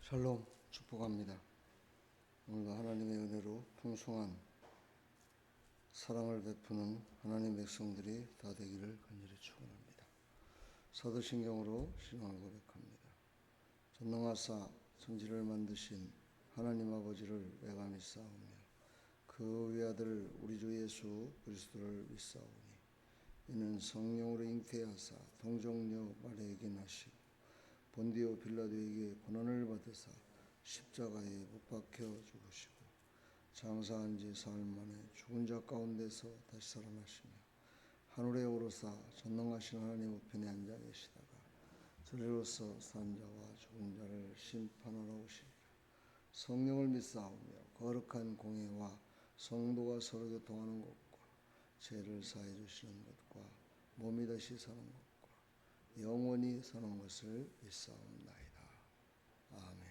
샬롬 축복합니다. 오늘도 하나님의 은혜로 풍성한 사랑을 베푸는 하나님의 백성들이 다 되기를 간절히 축원합니다. 사도신경으로 신앙을 고백합니다. 전능하사 천지를 만드신 하나님 아버지를 내가 믿사오며 그 외아들 우리 주 예수 그리스도를 믿사오니 이는 성령으로 잉태하사 동정녀 마리아에게 나시고 본디오 빌라도에게 고난을 받으사 십자가에 못 박혀 죽으시고 장사한 지 사흘 만에 죽은 자 가운데서 다시 살아나시며 하늘에 오르사 전능하신 하나님 우편에 앉아 계시다가 저리로서 산 자와 죽은 자를 심판하러 오시리라. 성령을 믿사오며 거룩한 공회와 성도가 서로 교통하는 것과 죄를 사해 주시는 것과 몸이 다시 사는 것과 영원히 사는 것을 믿사옵나이다. 아멘.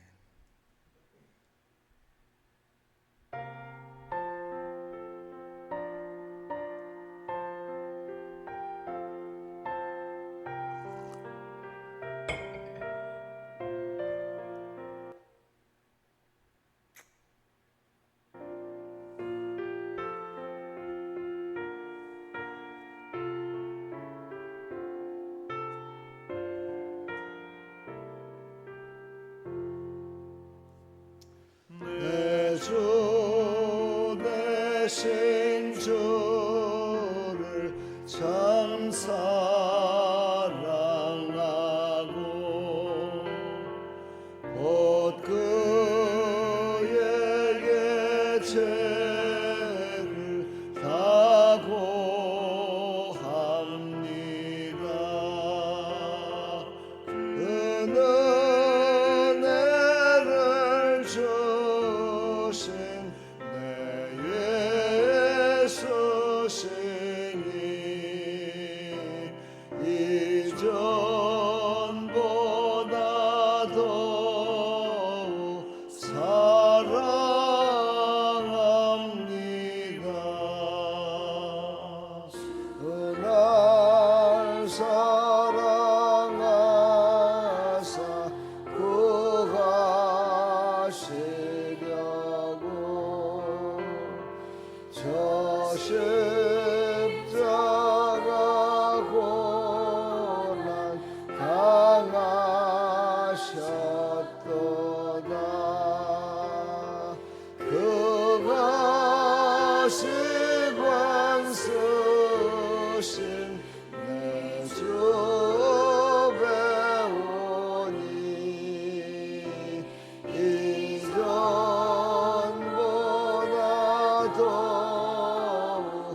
내 주 되신 주를 참 사랑하고 곧 그에게 죄를 다고 합니다. 은혜를 주신 내 예수시니 이전보다 더욱 사랑합니다. 날 사랑하사 구하시려고 저 십자가 고난 당하셨도다. 그것이 관쓰신 내 주 배우니 이전보다 더욱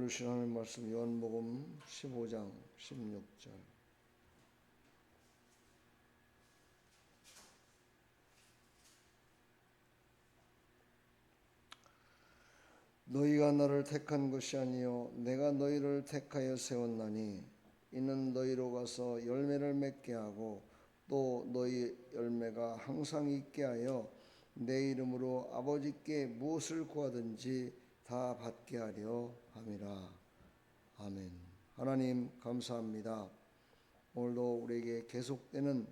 오늘 주신 하나님 말씀 요한복음 15장 16절. 너희가 나를 택한 것이 아니요 내가 너희를 택하여 세웠나니 이는 너희로 가서 열매를 맺게 하고 또 너희 열매가 항상 있게 하여 내 이름으로 아버지께 무엇을 구하든지 다 받게 하려 함이라. 아멘. 하나님 감사합니다. 오늘도 우리에게 계속되는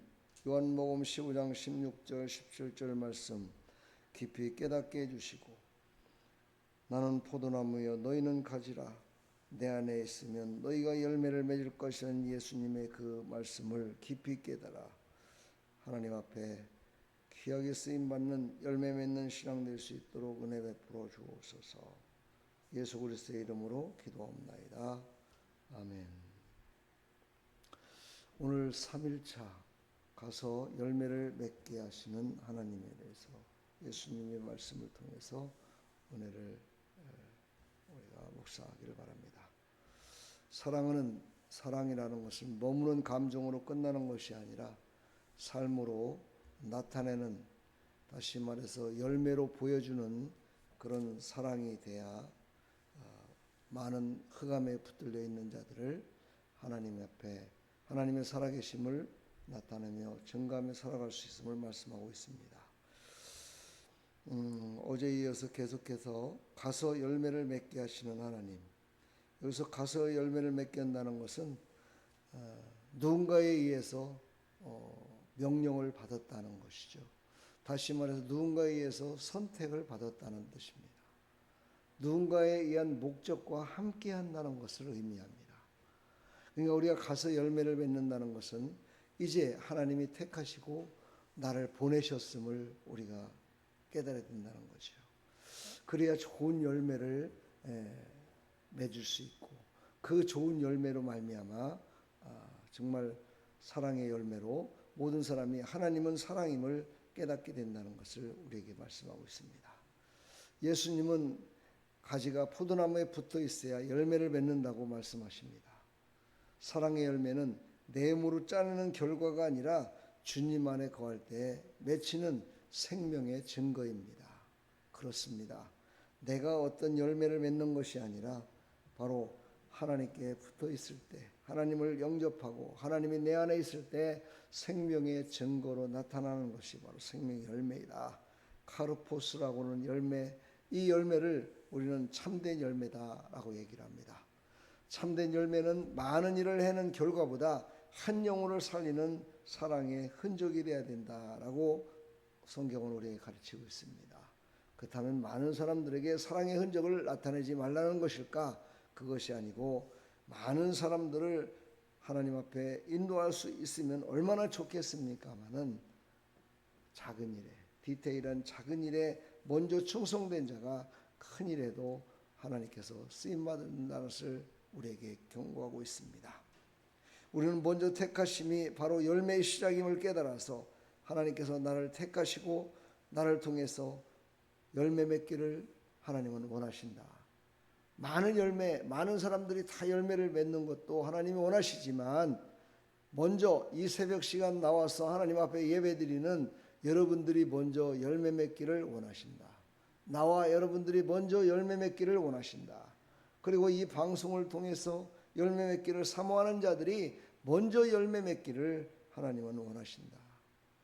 요한복음 15장 16절 17절 말씀 깊이 깨닫게 해주시고 나는 포도나무여 너희는 가지라 내 안에 있으면 너희가 열매를 맺을 것이라는 예수님의 그 말씀을 깊이 깨달아 하나님 앞에 귀하게 쓰임받는 열매 맺는 신앙 될 수 있도록 은혜 베풀어 주옵소서. 예수 그리스도의 이름으로 기도합나이다. 아멘. 오늘 3일차 가서 열매를 맺게 하시는 하나님에 대해서 예수님의 말씀을 통해서 은혜를 우리가 묵상하기를 바랍니다. 사랑이라는 것은 머무는 감정으로 끝나는 것이 아니라 삶으로 나타내는, 다시 말해서 열매로 보여주는 그런 사랑이 돼야 많은 흑암에 붙들려 있는 자들을 하나님 앞에 하나님의 살아계심을 나타내며 증거하며 살아갈 수 있음을 말씀하고 있습니다. 어제에 이어서 계속해서 가서 열매를 맺게 하시는 하나님. 여기서 가서 열매를 맺게 한다는 것은 누군가에 의해서 명령을 받았다는 것이죠. 다시 말해서 누군가에 의해서 선택을 받았다는 뜻입니다. 누군가에 의한 목적과 함께 한다는 것을 의미합니다. 그러니까 우리가 가서 열매를 맺는다는 것은 이제 하나님이 택하시고 나를 보내셨음을 우리가 깨달아야 된다는 거죠. 그래야 좋은 열매를 맺을 수 있고 그 좋은 열매로 말미암아 정말 사랑의 열매로 모든 사람이 하나님은 사랑임을 깨닫게 된다는 것을 우리에게 말씀하고 있습니다. 예수님은 가지가 포도나무에 붙어 있어야 열매를 맺는다고 말씀하십니다. 사랑의 열매는 내 힘으로 짜내는 결과가 아니라 주님 안에 거할 때 맺히는 생명의 증거입니다. 그렇습니다. 내가 어떤 열매를 맺는 것이 아니라 바로 하나님께 붙어 있을 때, 하나님을 영접하고 하나님이 내 안에 있을 때 생명의 증거로 나타나는 것이 바로 생명의 열매이다. 카르포스라고는 열매, 이 열매를 우리는 참된 열매다라고 얘기를 합니다. 참된 열매는 많은 일을 해낸 결과보다 한 영혼을 살리는 사랑의 흔적이 되어야 된다라고 성경은 우리에게 가르치고 있습니다. 그렇다면 많은 사람들에게 사랑의 흔적을 나타내지 말라는 것일까? 그것이 아니고 많은 사람들을 하나님 앞에 인도할 수 있으면 얼마나 좋겠습니까마는 작은 일에, 디테일한 작은 일에 먼저 충성된 자가 큰 일에도 하나님께서 쓰임받는다는 것을 우리에게 경고하고 있습니다. 우리는 먼저 택하심이 바로 열매의 시작임을 깨달아서 하나님께서 나를 택하시고 나를 통해서 열매 맺기를 하나님은 원하신다. 많은 열매, 많은 사람들이 다 열매를 맺는 것도 하나님이 원하시지만 먼저 이 새벽 시간 나와서 하나님 앞에 예배드리는 여러분들이 먼저 열매 맺기를 원하신다. 나와 여러분들이 먼저 열매 맺기를 원하신다. 그리고 이 방송을 통해서 열매 맺기를 사모하는 자들이 먼저 열매 맺기를 하나님은 원하신다.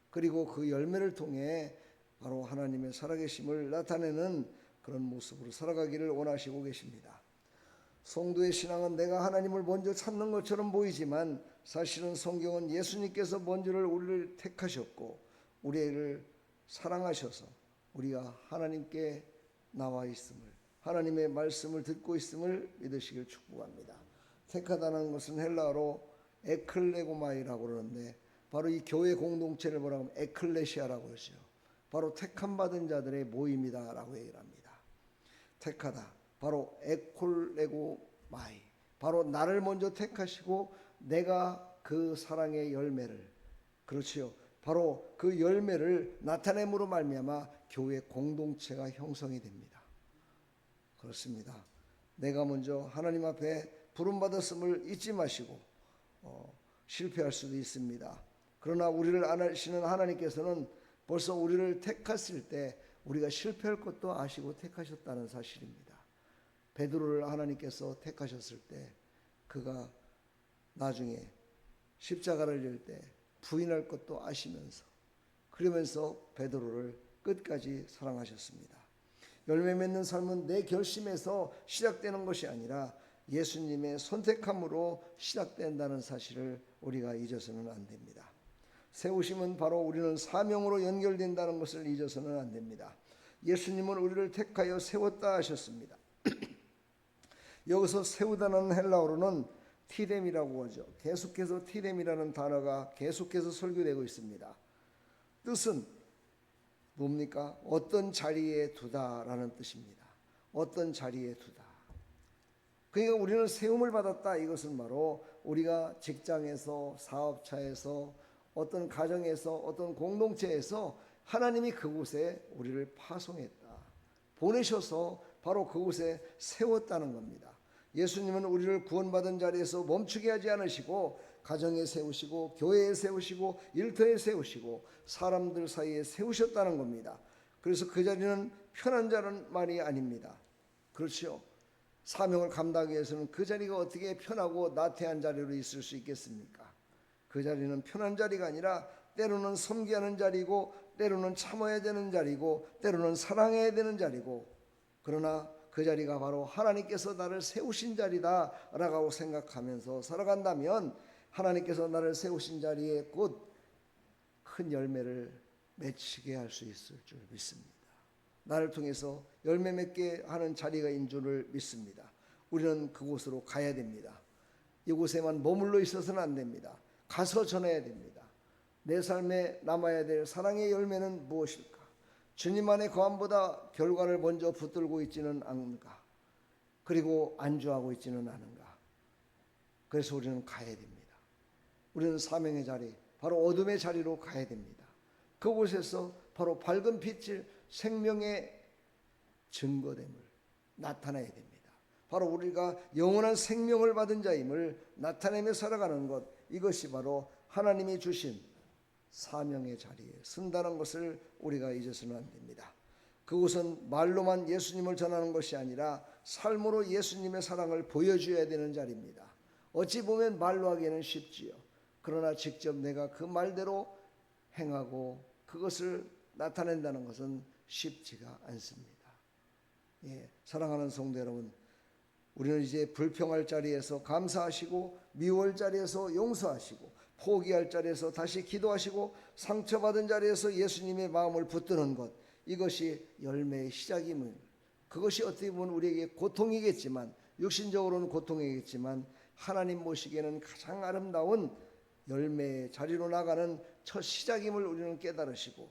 그리고 그 열매를 통해 바로 하나님의 살아계심을 나타내는 그런 모습으로 살아가기를 원하시고 계십니다. 성도의 신앙은 내가 하나님을 먼저 찾는 것처럼 보이지만 사실은 성경은 예수님께서 먼저를 우리를 택하셨고 우리를 사랑하셔서 우리가 하나님께 나와 있음을, 하나님의 말씀을 듣고 있음을 믿으시길 축복합니다. 택하다는 것은 헬라어로 에클레고마이라고 그러는데 바로 이 교회 공동체를 뭐라고 하면 에클레시아라고 그러죠. 바로 택함 받은 자들의 모임이다라고 얘기를 합니다. 택하다, 바로 에콜레고마이, 바로 나를 먼저 택하시고 내가 그 사랑의 열매를, 그렇지요, 바로 그 열매를 나타냄으로 말미암아 교회 공동체가 형성이 됩니다. 그렇습니다. 내가 먼저 하나님 앞에 부름받았음을 잊지 마시고 실패할 수도 있습니다. 그러나 우리를 아시는 하나님께서는 벌써 우리를 택하실 때 우리가 실패할 것도 아시고 택하셨다는 사실입니다. 베드로를 하나님께서 택하셨을 때 그가 나중에 십자가를 질 때 부인할 것도 아시면서 그러면서 베드로를 끝까지 사랑하셨습니다. 열매 맺는 삶은 내 결심에서 시작되는 것이 아니라 예수님의 선택함으로 시작된다는 사실을 우리가 잊어서는 안 됩니다. 세우심은 바로 우리는 사명으로 연결된다는 것을 잊어서는 안 됩니다. 예수님은 우리를 택하여 세웠다 하셨습니다. 여기서 세우다는 헬라어로는 티뎀이라고 하죠. 계속해서 티뎀이라는 단어가 계속해서 설교되고 있습니다. 뜻은 뭡니까? 어떤 자리에 두다라는 뜻입니다. 어떤 자리에 두다. 그러니까 우리는 세움을 받았다. 이것은 바로 우리가 직장에서, 사업차에서, 어떤 가정에서, 어떤 공동체에서 하나님이 그곳에 우리를 파송했다. 보내셔서 바로 그곳에 세웠다는 겁니다. 예수님은 우리를 구원받은 자리에서 멈추게 하지 않으시고 가정에 세우시고 교회에 세우시고 일터에 세우시고 사람들 사이에 세우셨다는 겁니다. 그래서 그 자리는 편한 자는 말이 아닙니다. 그렇죠? 사명을 감당하기 위해서는 그 자리가 어떻게 편하고 나태한 자리로 있을 수 있겠습니까? 그 자리는 편한 자리가 아니라 때로는 섬기하는 자리고 때로는 참아야 되는 자리고 때로는 사랑해야 되는 자리고 그러나 그 자리가 바로 하나님께서 나를 세우신 자리다라고 생각하면서 살아간다면 하나님께서 나를 세우신 자리에 곧 큰 열매를 맺히게 할 수 있을 줄 믿습니다. 나를 통해서 열매 맺게 하는 자리가인 줄을 믿습니다. 우리는 그곳으로 가야 됩니다. 이곳에만 머물러 있어서는 안 됩니다. 가서 전해야 됩니다. 내 삶에 남아야 될 사랑의 열매는 무엇일까? 주님 안의 거함보다 결과를 먼저 붙들고 있지는 않은가? 그리고 안주하고 있지는 않은가? 그래서 우리는 가야 됩니다. 우리는 사명의 자리, 바로 어둠의 자리로 가야 됩니다. 그곳에서 바로 밝은 빛을 생명의 증거됨을 나타내야 됩니다. 바로 우리가 영원한 생명을 받은 자임을 나타내며 살아가는 것, 이것이 바로 하나님이 주신 사명의 자리에 쓴다는 것을 우리가 잊어서는 안 됩니다. 그곳은 말로만 예수님을 전하는 것이 아니라 삶으로 예수님의 사랑을 보여줘야 되는 자리입니다. 어찌 보면 말로 하기에는 쉽지요. 그러나 직접 내가 그 말대로 행하고 그것을 나타낸다는 것은 쉽지가 않습니다. 사랑하는 성도 여러분, 우리는 이제 불평할 자리에서 감사하시고 미워할 자리에서 용서하시고 포기할 자리에서 다시 기도하시고 상처받은 자리에서 예수님의 마음을 붙드는 것, 이것이 열매의 시작임을, 그것이 어떻게 보면 우리에게 고통이겠지만, 육신적으로는 고통이겠지만 하나님 보시기에는 가장 아름다운 열매의 자리로 나가는 첫 시작임을 우리는 깨달으시고,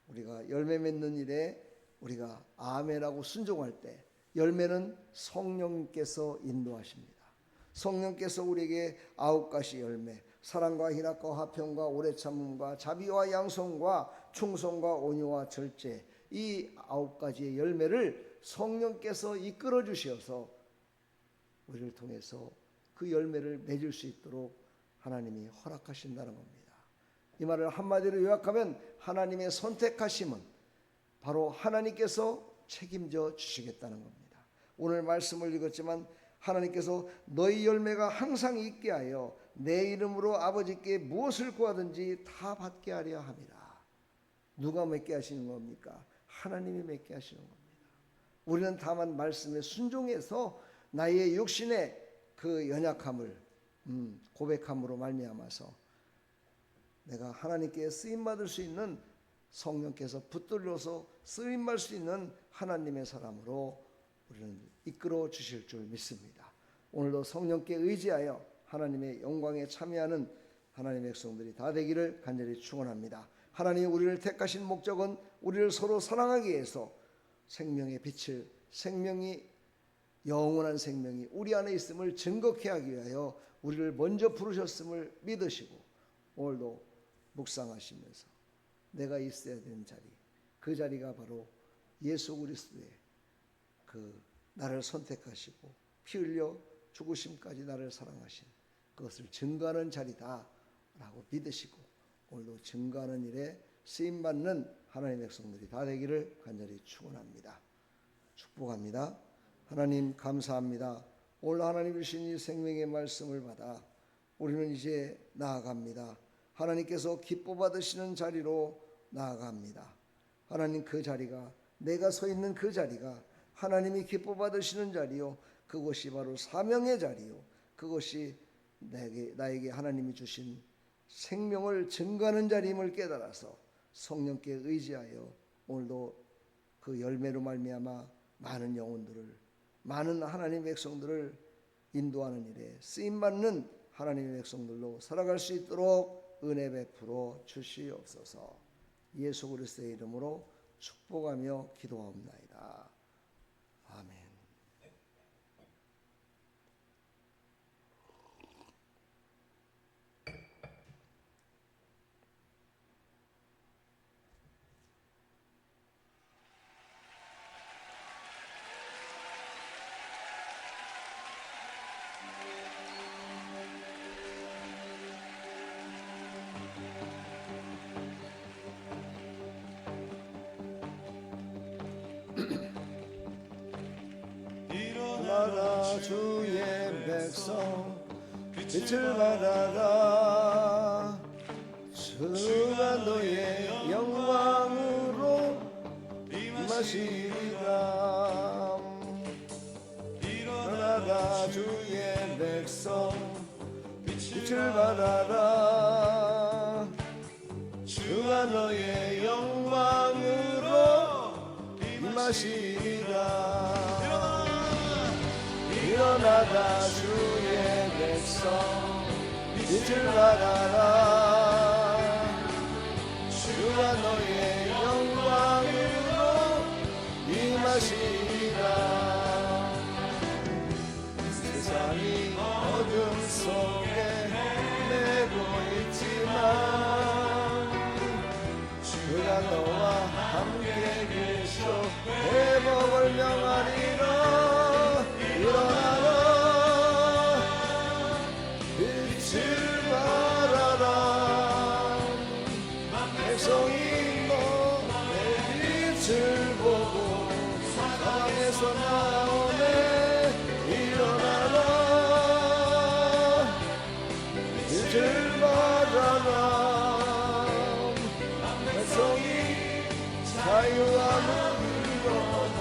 우리가 열매 맺는 일에 우리가 아멘하고 순종할 때 열매는 성령께서 인도하십니다. 성령께서 우리에게 9가지 열매, 사랑과 희락과 화평과 오래 참음과 자비와 양성과 충성과 온유와 절제, 이 9가지의 열매를 성령께서 이끌어 주셔서 우리를 통해서 그 열매를 맺을 수 있도록 하나님이 허락하신다는 겁니다. 이 말을 한마디로 요약하면 하나님의 선택하심은 바로 하나님께서 책임져 주시겠다는 겁니다. 오늘 말씀을 읽었지만 하나님께서 너희 열매가 항상 있게 하여 내 이름으로 아버지께 무엇을 구하든지 다 받게 하려 함이라. 누가 맺게 하시는 겁니까? 하나님이 맺게 하시는 겁니다. 우리는 다만 말씀에 순종해서 나의 육신의 그 연약함을 고백함으로 말미암아서 내가 하나님께 쓰임받을 수 있는, 성령께서 붙들려서 쓰임받을 수 있는 하나님의 사람으로 우리는 이끌어 주실 줄 믿습니다. 오늘도 성령께 의지하여 하나님의 영광에 참여하는 하나님의 백성들이 다 되기를 간절히 축원합니다. 하나님이 우리를 택하신 목적은 우리를 서로 사랑하기 위해서 생명의 빛을, 생명이 영원한 생명이 우리 안에 있음을 증거케 하기 위하여 우리를 먼저 부르셨음을 믿으시고 오늘도 묵상하시면서 내가 있어야 되는 자리, 그 자리가 바로 예수 그리스도의 그 나를 선택하시고 피 흘려 죽으심까지 나를 사랑하신 그것을 증거하는 자리다 라고 믿으시고 오늘도 증거하는 일에 쓰임받는 하나님의 백성들이 다 되기를 간절히 축원합니다. 축복합니다. 하나님 감사합니다. 오늘 하나님 주신 이 생명의 말씀을 받아 우리는 이제 나아갑니다. 하나님께서 기뻐 받으시는 자리로 나아갑니다. 하나님 그 자리가 내가 서 있는 그 자리가 하나님이 기뻐 받으시는 자리요 그것이 바로 사명의 자리요 그것이 나에게 하나님이 주신 생명을 증거하는 자리임을 깨달아서 성령께 의지하여 오늘도 그 열매로 말미암아 많은 영혼들을 많은 하나님의 백성들을 인도하는 일에 쓰임받는 하나님의 백성들로 살아갈 수 있도록 은혜 베풀어 주시옵소서. 예수 그리스도의 이름으로 축복하며 기도하옵나이다. 아멘. 일어나라 주의 백성 빛을 발하라 주가 너의 영광으로 임하시리라 일어나라 주의 백성 빛을 발하라 주가 너의 영광으로 임하시리라 일어나라 주의 백성 빛을 발하라 주가 너의 영광으로 임하시리라 세상이 어둠 속에 헤매고 있지만 주가 너와 함께 계셔 회복을 명하리라 일어나라 빛을 발하라 백성이 너의 빛을 보고 사방에서 나오네 일어나라 빛을 발하라 백성이 자유함을 얻어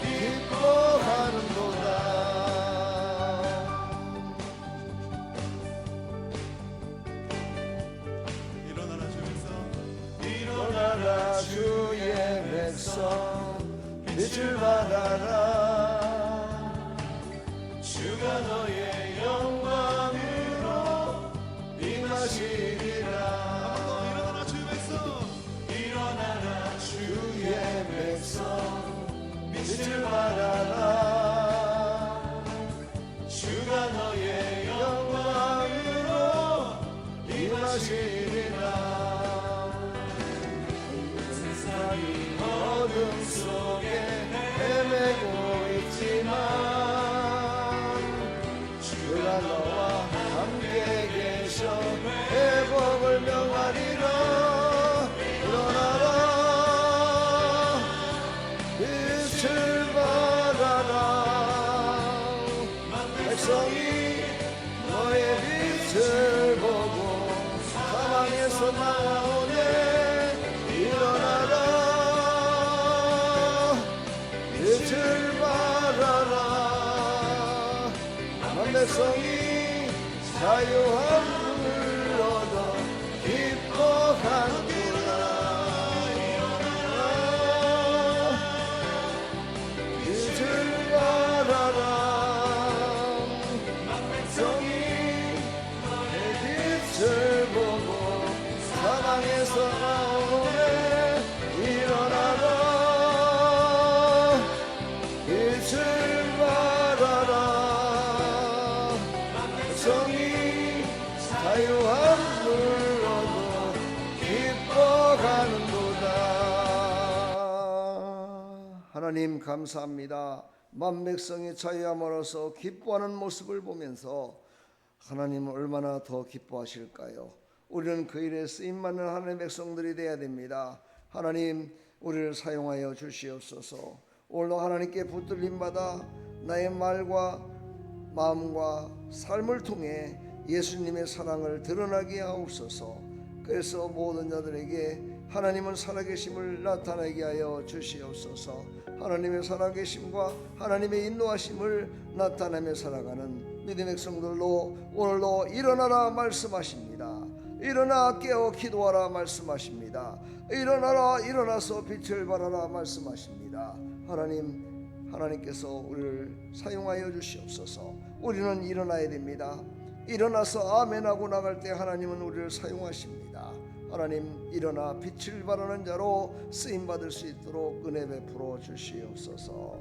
기뻐하는도다 일어나라 주의 백성 빛을 발하라 주가 너의 영광으로 임하시리라 일어나라 주의 백성 빛을 발하라 주가 너의 영광으로 임하시리라 세상이 어둠 속에 헤매고 있지만 주가 너와 함께 계셔 회복을 명하리라 일어나라 빛을 발하라 백성이 너의 빛을 보고 사방에서 나오네 일어나라 빛을 발하라 백성이 자유함을 얻어 기뻐하는구나 빛을 발하라 백성이 내 빛을 보고 사방에서 나오네 일어나라 빛을 발하라 백성이 자유함을 얻어 기뻐하는도다. 하나님 감사합니다. 만 백성이 자유함으로써 기뻐하는 모습을 보면서 하나님은 얼마나 더 기뻐하실까요? 우리는 그 일에 쓰임받는 하나님의 백성들이 되어야 됩니다. 하나님, 우리를 사용하여 주시옵소서. 오늘도 하나님께 붙들림 받아 나의 말과 마음과 삶을 통해 예수님의 사랑을 드러나게 하옵소서. 그래서 모든 자들에게 하나님은 살아계심을 나타내게 하여 주시옵소서. 하나님의 살아계심과 하나님의 인도하심을 나타내며 살아가는 믿음의 백성들로 오늘도 일어나라 말씀하십니다. 일어나 깨어 기도하라 말씀하십니다. 일어나라 일어나서 빛을 발하라 말씀하십니다. 하나님께서 우리를 사용하여 주시옵소서. 우리는 일어나야 됩니다. 일어나서 아멘하고 나갈 때 하나님은 우리를 사용하십니다. 하나님, 일어나 빛을 발하는 자로 쓰임받을 수 있도록 은혜 베풀어 주시옵소서.